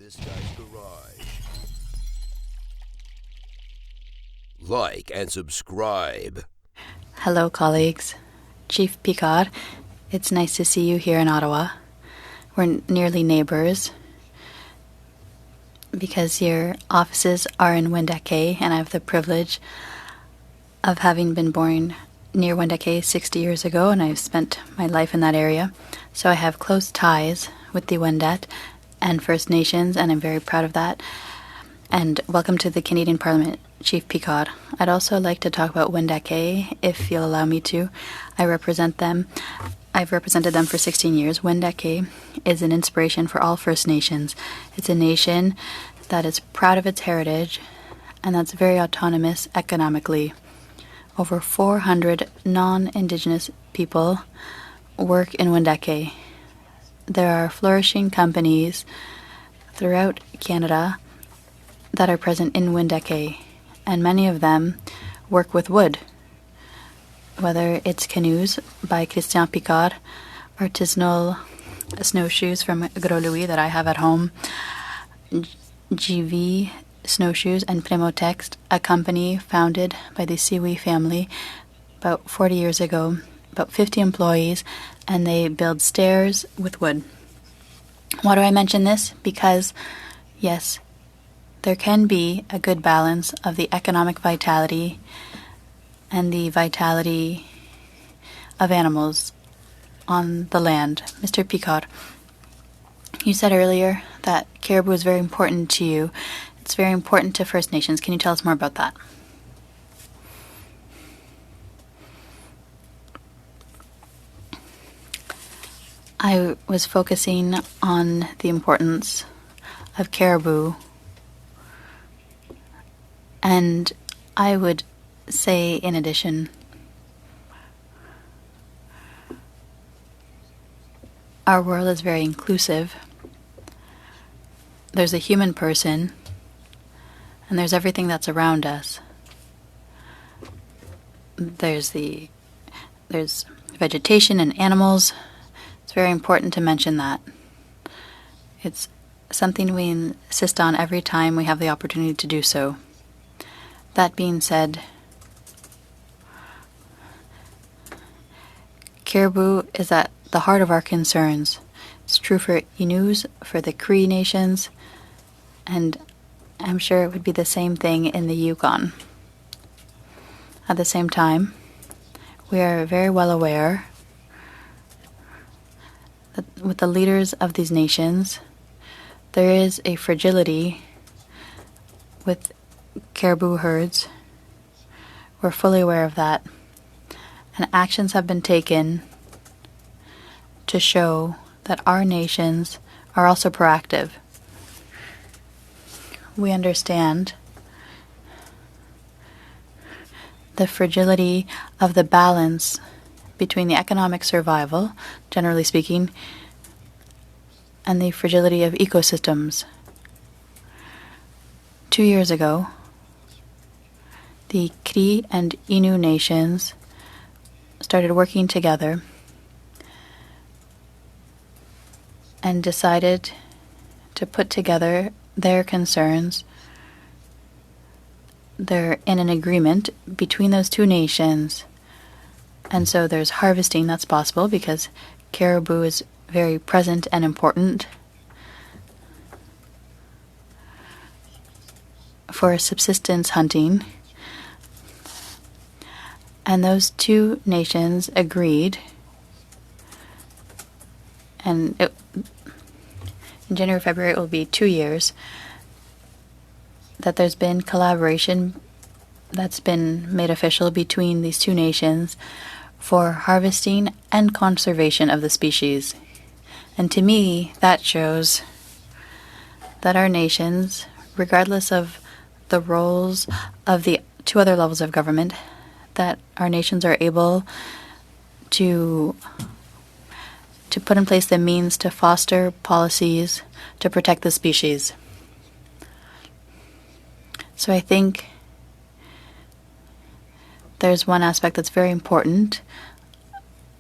this guy's garage. Like and subscribe. Hello, colleagues. Chief Picard, it's nice to see you here in Ottawa. We're nearly neighbors because your offices are in Wendake, and I have the privilege of having been born near Wendake 60 years ago, and I've spent my life in that area. So I have close ties with the Wendat and First Nations, and I'm very proud of that. And welcome to the Canadian Parliament, Chief Picard. I'd also like to talk about Wendake, if you'll allow me to. I represent them. I've represented them for 16 years. Wendake is an inspiration for all First Nations. It's a nation that is proud of its heritage and that's very autonomous economically. Over 400 non-Indigenous people work in Wendake. There are flourishing companies throughout Canada that are present in Wendake, and many of them work with wood, whether it's canoes by Christian Picard, artisanal snowshoes from Gros Louis that I have at home, GV snowshoes, and Primotext, a company founded by the Siwi family about 40 years ago, about 50 employees, and they build stairs with wood. Why do I mention this? Because, yes, there can be a good balance of the economic vitality and the vitality of animals on the land. Mr. Picard, you said earlier that caribou is very important to you. It's very important to First Nations. Can you tell us more about that? I was focusing on the importance of caribou, and I would say, in addition, our world is very inclusive. There's a human person, and there's everything that's around us. There's vegetation and animals. It's very important to mention that. It's something we insist on every time we have the opportunity to do so. That being said, caribou is at the heart of our concerns. It's true for Inus, for the Cree nations, and I'm sure it would be the same thing in the Yukon. At the same time, we are very well aware that with the leaders of these nations, there is a fragility with caribou herds. We're fully aware of that, and actions have been taken to show that our nations are also proactive. We understand the fragility of the balance between the economic survival, generally speaking, and the fragility of ecosystems. 2 years ago, the Cree and Innu nations started working together and decided to put together their concerns. They're in an agreement between those two nations, and so there's harvesting that's possible because caribou is very present and important for subsistence hunting. And those two nations agreed, and in January, February, it will be 2 years that there's been collaboration that's been made official between these two nations for harvesting and conservation of the species. And to me, that shows that our nations, regardless of the roles of the two other levels of government, that our nations are able to put in place the means to foster policies to protect the species. So I think there's one aspect that's very important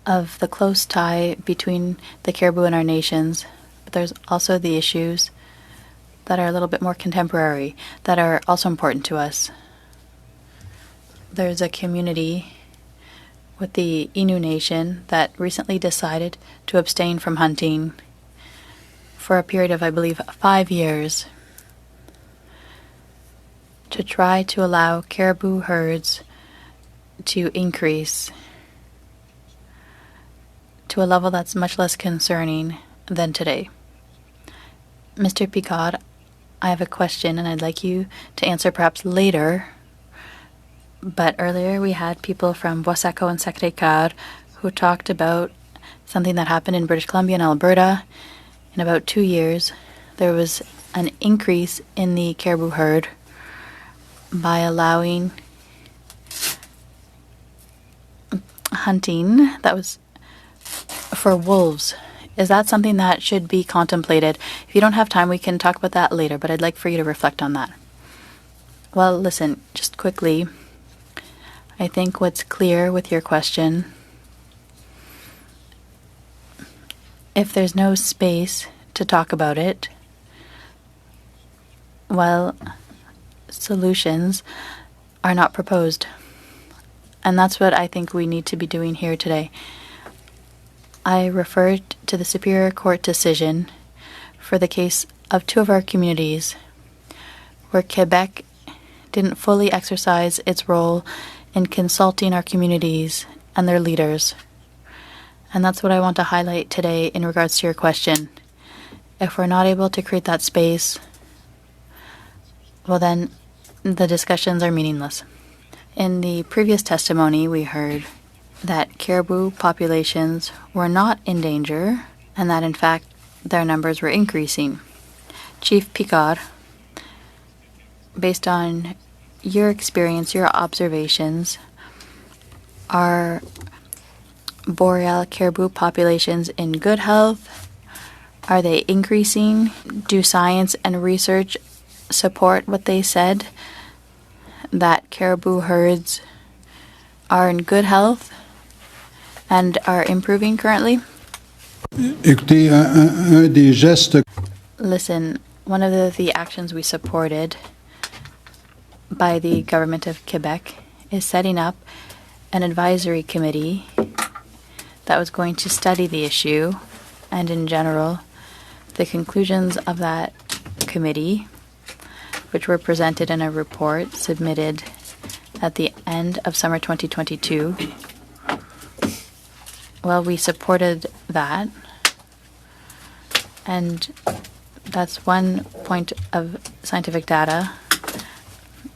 of the close tie between the caribou and our nations, but there's also the issues that are a little bit more contemporary that are also important to us. There's a community with the Innu Nation that recently decided to abstain from hunting for a period of, I believe, 5 years to try to allow caribou herds to increase to a level that's much less concerning than today. Mr. Picard, I have a question and I'd like you to answer perhaps later. But earlier we had people from Boissaco and Sacré-Cœur who talked about something that happened in British Columbia and Alberta. In about 2 years, there was an increase in the caribou herd by allowing hunting that was for wolves. Is that something that should be contemplated? If you don't have time, we can talk about that later, but I'd like for you to reflect on that. Well, listen, just quickly, I think what's clear with your question, if there's no space to talk about it, well, solutions are not proposed. And that's what I think we need to be doing here today. I referred to the Superior Court decision for the case of 2 of our communities where Quebec didn't fully exercise its role in consulting our communities and their leaders. And that's what I want to highlight today in regards to your question. If we're not able to create that space, well then the discussions are meaningless. In the previous testimony, we heard that caribou populations were not in danger and that in fact their numbers were increasing. Chief Picard, based on your experience, your observations, are boreal caribou populations in good health? Are they increasing? Do science and research support what they said, that caribou herds are in good health and are improving currently? Listen, one of the actions we supported by the government of Quebec is setting up an advisory committee that was going to study the issue, and in general, the conclusions of that committee, which were presented in a report submitted at the end of summer 2022. Well, we supported that, and that's one point of scientific data.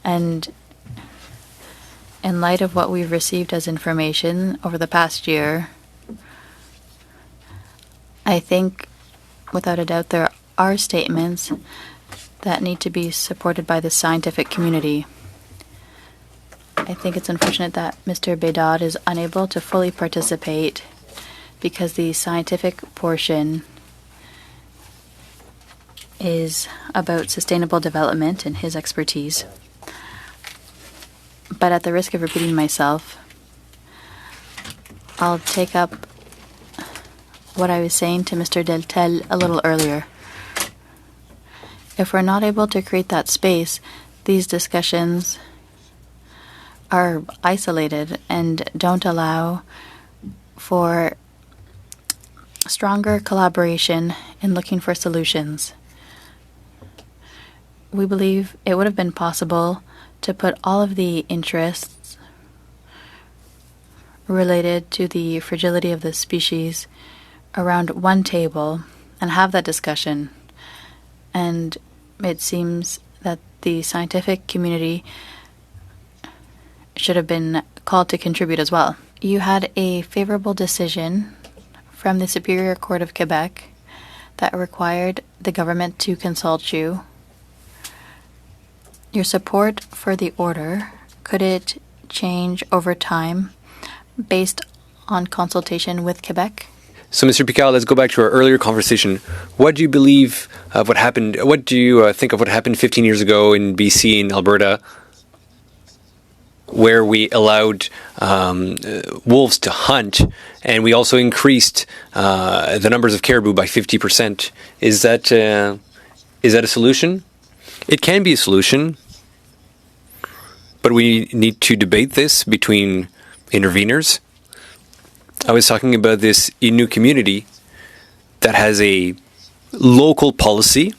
And in light of what we've received as information over the past year, I think without a doubt there are statements that need to be supported by the scientific community. I think it's unfortunate that Mr. Bédard is unable to fully participate because the scientific portion is about sustainable development and his expertise. But at the risk of repeating myself, I'll take up what I was saying to Mr. Deltel a little earlier. If we're not able to create that space, these discussions are isolated and don't allow for stronger collaboration in looking for solutions. We believe it would have been possible to put all of the interests related to the fragility of the species around one table and have that discussion. And it seems that the scientific community should have been called to contribute as well. You had a favorable decision from the Superior Court of Quebec that required the government to consult you. Your support for the order, could it change over time based on consultation with Quebec? So, Mr. Picard, let's go back to our earlier conversation. What do you believe of what happened? What do you think of what happened 15 years ago in BC and Alberta, where we allowed wolves to hunt, and we also increased the numbers of caribou by 50%? Is that a solution? It can be a solution, but we need to debate this between interveners. I was talking about this Innu community that has a local policy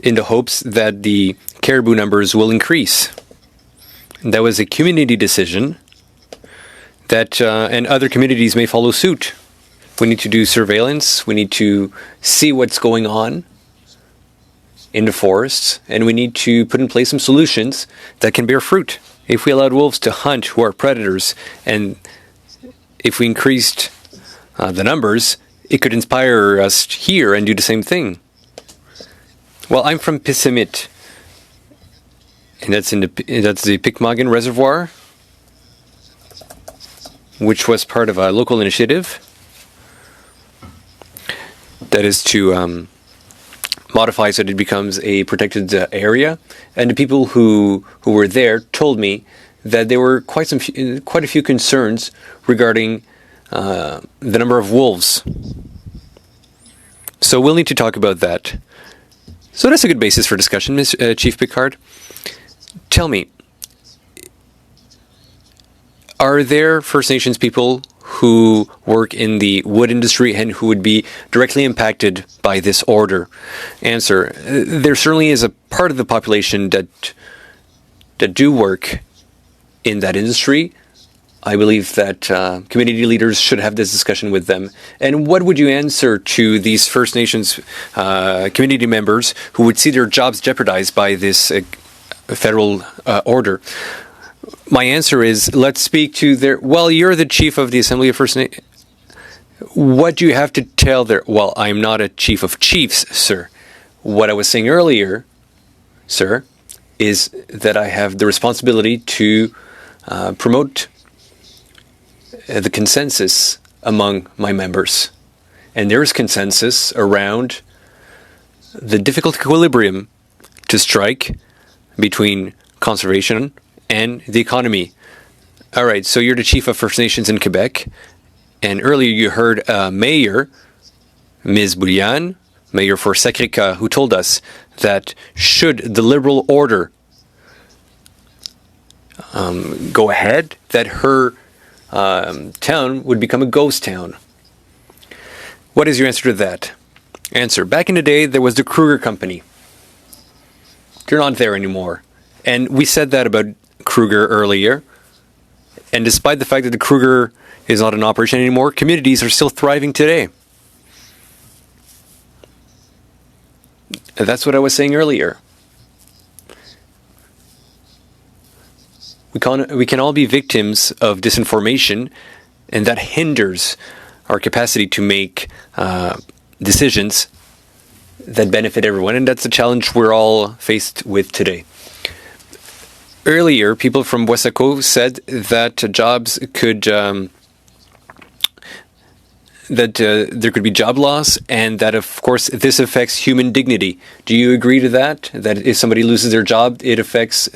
in the hopes that the caribou numbers will increase. That was a community decision that, and other communities may follow suit. We need to do surveillance. We need to see what's going on in the forests, and we need to put in place some solutions that can bear fruit. If we allowed wolves to hunt, who are predators, and if we increased the numbers, it could inspire us here and do the same thing. Well, I'm from Pissimit, and that's the Picmogan Reservoir, which was part of a local initiative that is to modify so that it becomes a protected area. And the people who were there told me that there were quite a few concerns regarding the number of wolves. So we'll need to talk about that. So that's a good basis for discussion, Chief Picard. Tell me, are there First Nations people who work in the wood industry and who would be directly impacted by this order? Answer: there certainly is a part of the population that do work in that industry. I believe that community leaders should have this discussion with them. And what would you answer to these First Nations community members who would see their jobs jeopardized by this federal order? My answer is, let's speak to their... Well, you're the chief of the Assembly of First Nations. What do you have to tell their... Well, I'm not a chief of chiefs, sir. What I was saying earlier, sir, is that I have the responsibility to promote the consensus among my members. And there is consensus around the difficult equilibrium to strike between conservation and the economy. All right, so you're the chief of First Nations in Quebec, and earlier you heard Mayor, Ms. Boulian, Mayor for Sacré-Cœur, who told us that should the Liberal order go ahead, that her town would become a ghost town. What is your answer to that? Answer: back in the day, there was the Kruger Company. They're not there anymore. And we said that about Kruger earlier. And despite the fact that the Kruger is not in operation anymore, communities are still thriving today. And that's what I was saying earlier. We can all be victims of disinformation, and that hinders our capacity to make decisions that benefit everyone, and that's the challenge we're all faced with today. Earlier, people from Boissaco said that jobs could there could be job loss, and that, of course, this affects human dignity. Do you agree to that? That if somebody loses their job, it affects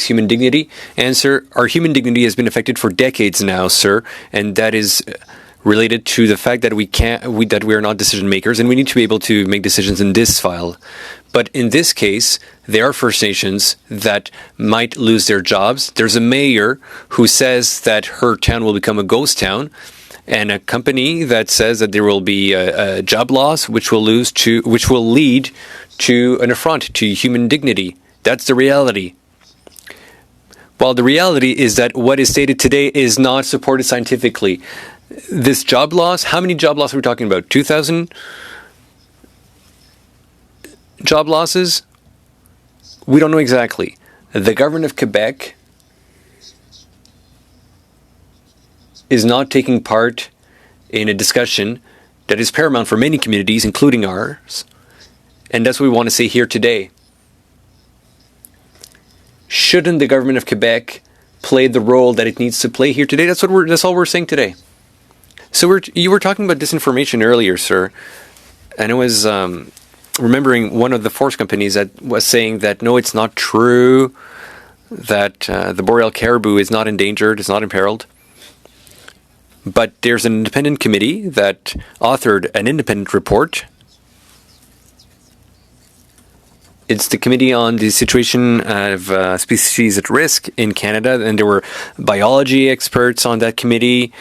human dignity? Answer: our human dignity has been affected for decades now, sir, and that is related to the fact that we are not decision makers, and we need to be able to make decisions in this file. But in this case, there are First Nations that might lose their jobs. There's a mayor who says that her town will become a ghost town, and a company that says that there will be a job loss, which will lead to an affront to human dignity. That's the reality. Well, the reality is that what is stated today is not supported scientifically. This job loss, how many job losses are we talking about? 2,000 job losses? We don't know exactly. The government of Quebec is not taking part in a discussion that is paramount for many communities, including ours, and that's what we want to say here today. Shouldn't the government of Quebec play the role that it needs to play here today? That's all we're saying today. So you were talking about disinformation earlier, sir, and I was remembering one of the forest companies that was saying that no, it's not true, that the boreal caribou is not endangered, it's not imperiled. But there's an independent committee that authored an independent report It's the Committee on the Situation of Species at Risk in Canada, and there were biology experts on that committee,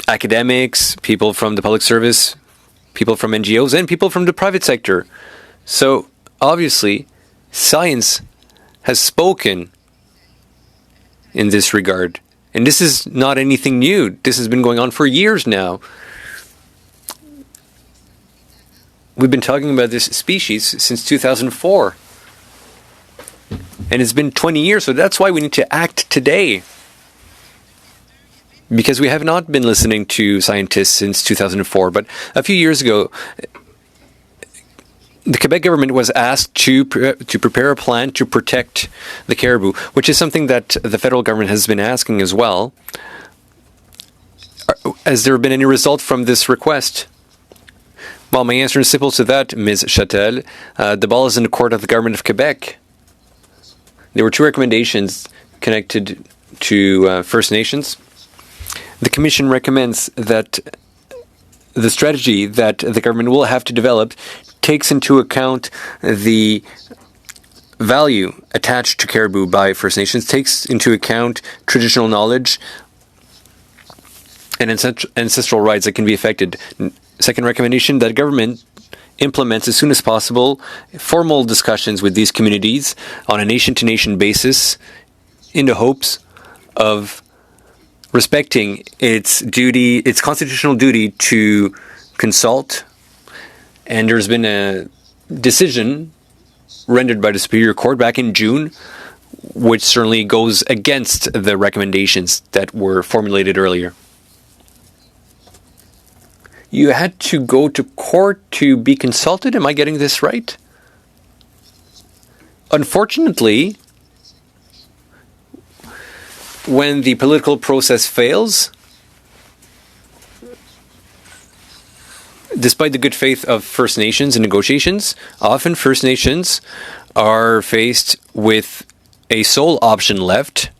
academics, people from the public service, people from NGOs, and people from the private sector. So, obviously, science has spoken in this regard. And this is not anything new. This has been going on for years now. We've been talking about this species since 2004. And it's been 20 years, so that's why we need to act today. Because we have not been listening to scientists since 2004. But a few years ago, the Quebec government was asked to prepare a plan to protect the caribou, which is something that the federal government has been asking as well. Has there been any result from this request? Well, my answer is simple to that, Ms. Châtel. The ball is in the court of the government of Quebec. There were two recommendations connected to First Nations. The Commission recommends that the strategy that the government will have to develop takes into account the value attached to caribou by First Nations, takes into account traditional knowledge and ancestral rights that can be affected. Second recommendation, that government implements as soon as possible formal discussions with these communities on a nation-to-nation basis in the hopes of respecting its constitutional duty to consult. And there's been a decision rendered by the Superior Court back in June, which certainly goes against the recommendations that were formulated earlier. You had to go to court to be consulted? Am I getting this right? Unfortunately, when the political process fails, despite the good faith of First Nations in negotiations, often First Nations are faced with a sole option left,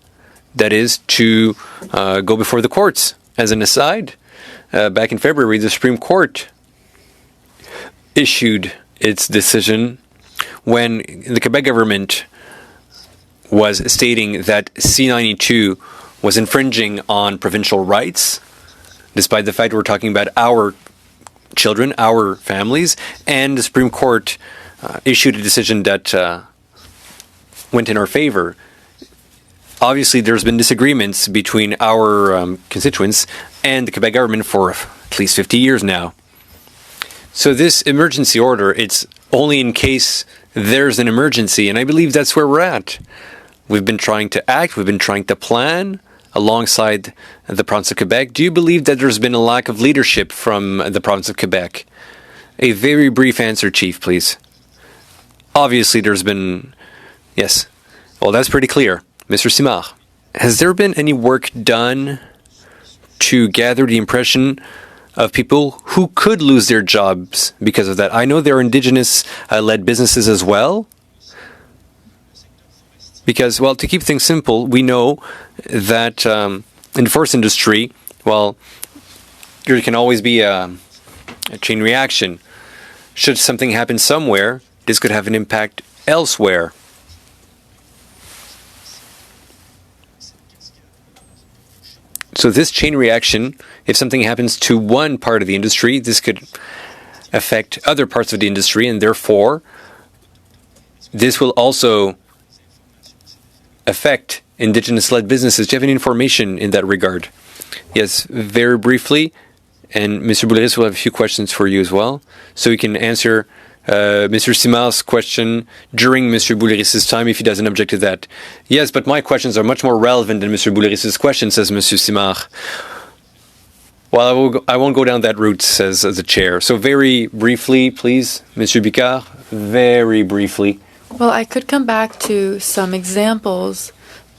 that is to go before the courts. As an aside, back in February, the Supreme Court issued its decision when the Quebec government was stating that C-92 was infringing on provincial rights, despite the fact we're talking about our children, our families, and the Supreme Court issued a decision that went in our favor. Obviously, there's been disagreements between our constituents and the Quebec government for at least 50 years now. So this emergency order, it's only in case there's an emergency, and I believe that's where we're at. We've been trying to act, we've been trying to plan alongside the province of Quebec. Do you believe that there's been a lack of leadership from the province of Quebec? A very brief answer, Chief, please. Obviously, there's been... Yes. Well, that's pretty clear. Mr. Simard, has there been any work done to gather the impression of people who could lose their jobs because of that? I know there are Indigenous-led businesses as well. Because, well, to keep things simple, we know that in the forest industry, well, there can always be a chain reaction. Should something happen somewhere, this could have an impact elsewhere. So this chain reaction, if something happens to one part of the industry, this could affect other parts of the industry, and therefore, this will also affect Indigenous-led businesses. Do you have any information in that regard? Yes, very briefly, and Mr. Boulris will have a few questions for you as well, so we can answer Mr. Simard's question during Mr. Boulris' time, if he doesn't object to that. Yes, but my questions are much more relevant than Mr. Boulris' question, says Mr. Simard. Well, I won't go down that route, says the chair. So very briefly, please, Mr. Bicard, very briefly. Well, I could come back to some examples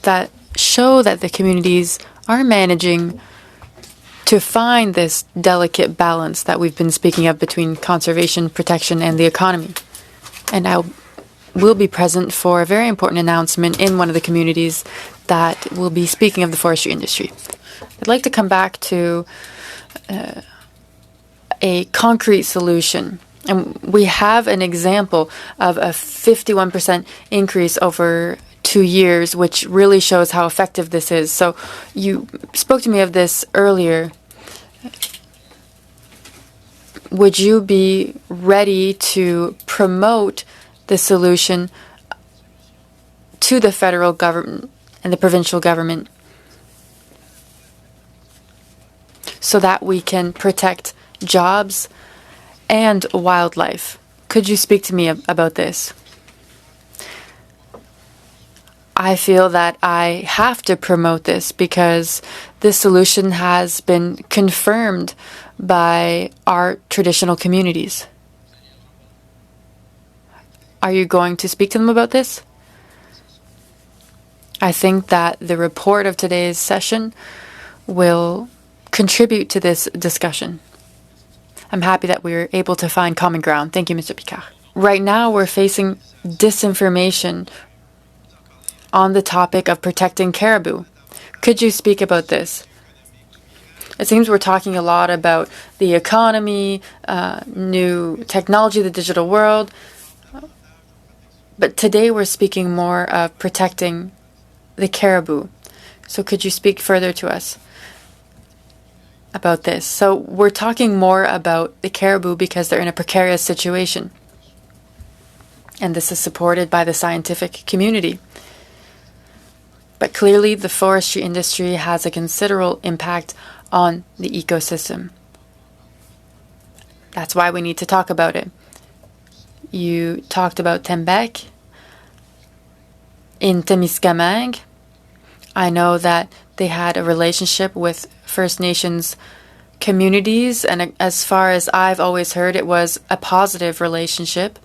that show that the communities are managing to find this delicate balance that we've been speaking of between conservation, protection, and the economy. And I will be present for a very important announcement in one of the communities that will be speaking of the forestry industry. I'd like to come back to a concrete solution And we have an example of a 51% increase over 2 years, which really shows how effective this is. So you spoke to me of this earlier. Would you be ready to promote the solution to the federal government and the provincial government so that we can protect jobs and wildlife? Could you speak to me about this? I feel that I have to promote this because this solution has been confirmed by our traditional communities. Are you going to speak to them about this? I think that the report of today's session will contribute to this discussion. I'm happy that we were able to find common ground. Thank you, Mr. Picard. Right now, we're facing disinformation on the topic of protecting caribou. Could you speak about this? It seems we're talking a lot about the economy, new technology, the digital world. But today we're speaking more of protecting the caribou. So could you speak further to us about this? So we're talking more about the caribou because they're in a precarious situation. And this is supported by the scientific community. But clearly, the forestry industry has a considerable impact on the ecosystem. That's why we need to talk about it. You talked about Tembec. In Témiscamingue, I know that they had a relationship with First Nations communities, and as far as I've always heard, it was a positive relationship.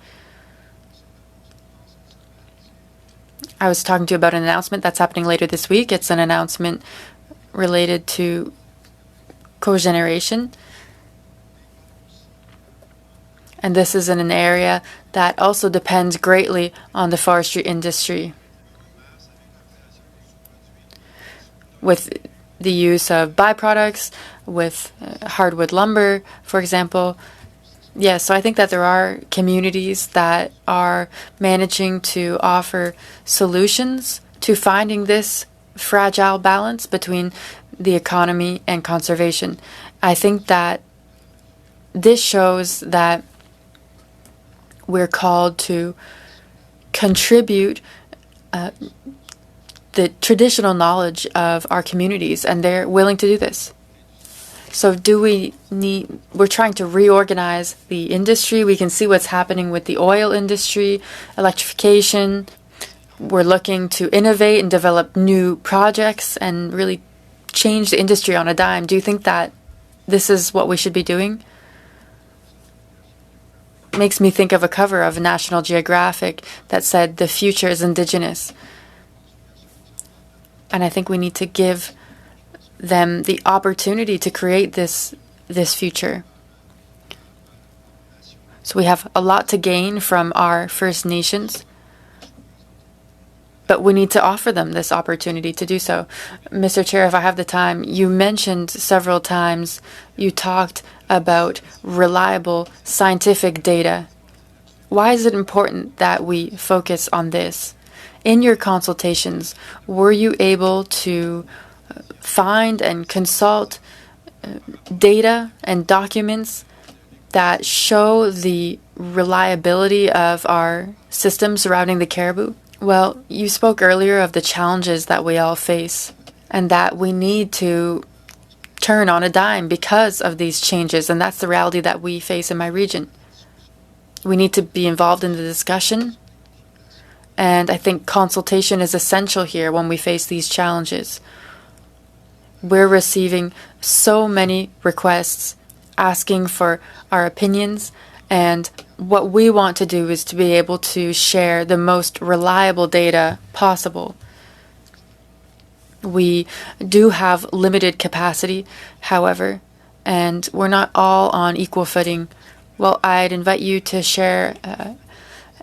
I was talking to you about an announcement that's happening later this week. It's an announcement related to cogeneration. And this is in an area that also depends greatly on the forestry industry, with the use of byproducts, with hardwood lumber, for example. Yes, so I think that there are communities that are managing to offer solutions to finding this fragile balance between the economy and conservation. I think that this shows that we're called to contribute the traditional knowledge of our communities, and they're willing to do this. So we're trying to reorganize the industry. We can see what's happening with the oil industry, electrification. We're looking to innovate and develop new projects and really change the industry on a dime. Do you think that this is what we should be doing? Makes me think of a cover of National Geographic that said, "The future is indigenous." And I think we need to give them the opportunity to create this future. So we have a lot to gain from our First Nations, but we need to offer them this opportunity to do so. Mr. Chair, if I have the time, you mentioned several times, you talked about reliable scientific data. Why is it important that we focus on this? In your consultations, were you able to find and consult data and documents that show the reliability of our system surrounding the caribou? Well, you spoke earlier of the challenges that we all face and that we need to turn on a dime because of these changes, and that's the reality that we face in my region. We need to be involved in the discussion, and I think consultation is essential here when we face these challenges. We're receiving so many requests asking for our opinions, and what we want to do is to be able to share the most reliable data possible. We do have limited capacity, however, and we're not all on equal footing. Well, I'd invite you to share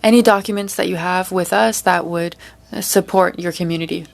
any documents that you have with us that would support your community.